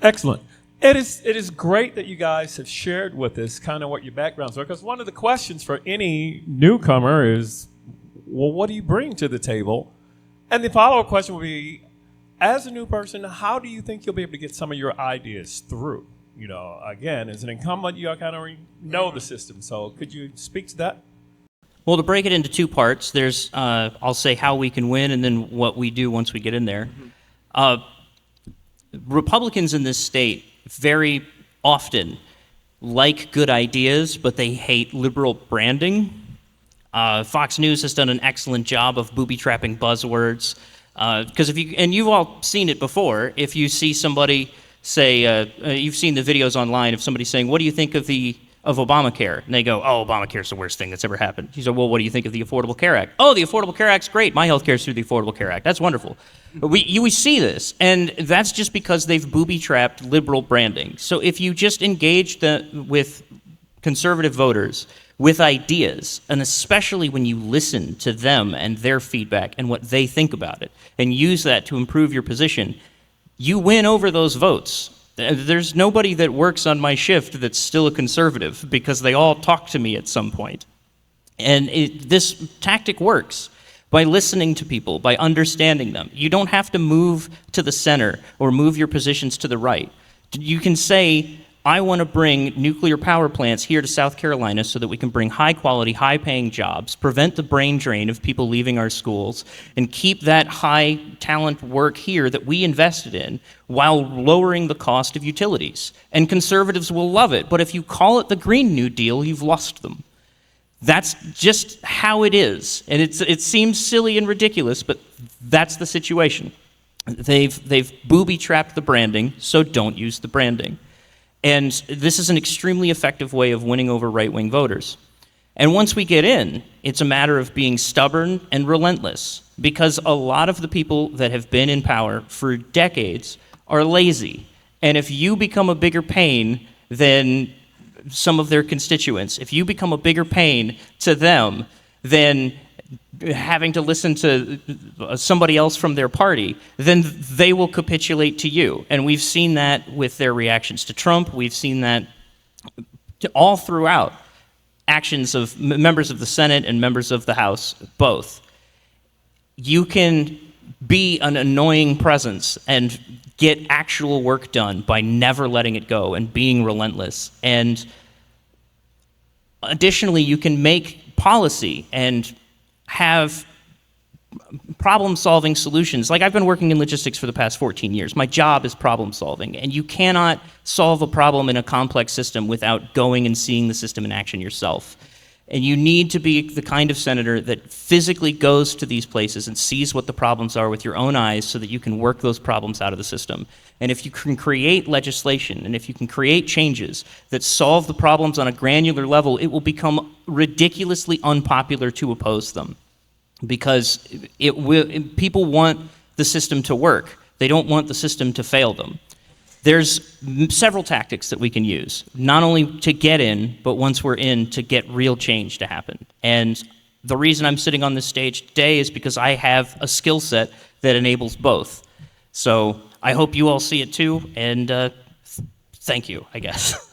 Excellent. It is great that you guys have shared with us kind of what your backgrounds are, because one of the questions for any newcomer is, well, what do you bring to the table? And the follow-up question would be, as a new person, how do you think you'll be able to get some of your ideas through? Again, as an incumbent, you kind of know the system. So could you speak to that? Well, to break it into two parts, there's, I'll say how we can win and then what we do once we get in there. Republicans in this state very often like good ideas, but they hate liberal branding. Fox News has done an excellent job of booby-trapping buzzwords. Because you've all seen it before, if you see somebody say, you've seen the videos online of somebody saying, what do you think of Obamacare? And they go, oh, Obamacare's the worst thing that's ever happened. You say, well, what do you think of the Affordable Care Act? Oh, the Affordable Care Act's great. My health care's through the Affordable Care Act. That's wonderful. We see this, and that's just because they've booby-trapped liberal branding. So if you just engage with conservative voters with ideas, and especially when you listen to them and their feedback and what they think about it, and use that to improve your position, you win over those votes. There's nobody that works on my shift that's still a conservative, because they all talk to me at some point. And this tactic works by listening to people, by understanding them. You don't have to move to the center or move your positions to the right. You can say, I want to bring nuclear power plants here to South Carolina so that we can bring high-quality, high-paying jobs, prevent the brain drain of people leaving our schools, and keep that high-talent work here that we invested in while lowering the cost of utilities. And conservatives will love it, but if you call it the Green New Deal, you've lost them. That's just how it is. And it seems silly and ridiculous, but that's the situation. They've booby-trapped the branding, so don't use the branding. And this is an extremely effective way of winning over right-wing voters. And once we get in, it's a matter of being stubborn and relentless, because a lot of the people that have been in power for decades are lazy. And if you become a bigger pain than some of their constituents, if you become a bigger pain to them than having to listen to somebody else from their party, then they will capitulate to you. And we've seen that with their reactions to Trump. We've seen that all throughout actions of members of the Senate and members of the House, both. You can be an annoying presence and get actual work done by never letting it go and being relentless. And additionally, you can make policy and have problem-solving solutions. Like, I've been working in logistics for the past 14 years. My job is problem-solving, and you cannot solve a problem in a complex system without going and seeing the system in action yourself. And you need to be the kind of senator that physically goes to these places and sees what the problems are with your own eyes so that you can work those problems out of the system. And if you can create legislation and if you can create changes that solve the problems on a granular level, it will become ridiculously unpopular to oppose them, because people want the system to work. They don't want the system to fail them. There's several tactics that we can use, not only to get in, but once we're in, to get real change to happen. And the reason I'm sitting on this stage today is because I have a skill set that enables both. So I hope you all see it too, and thank you, I guess.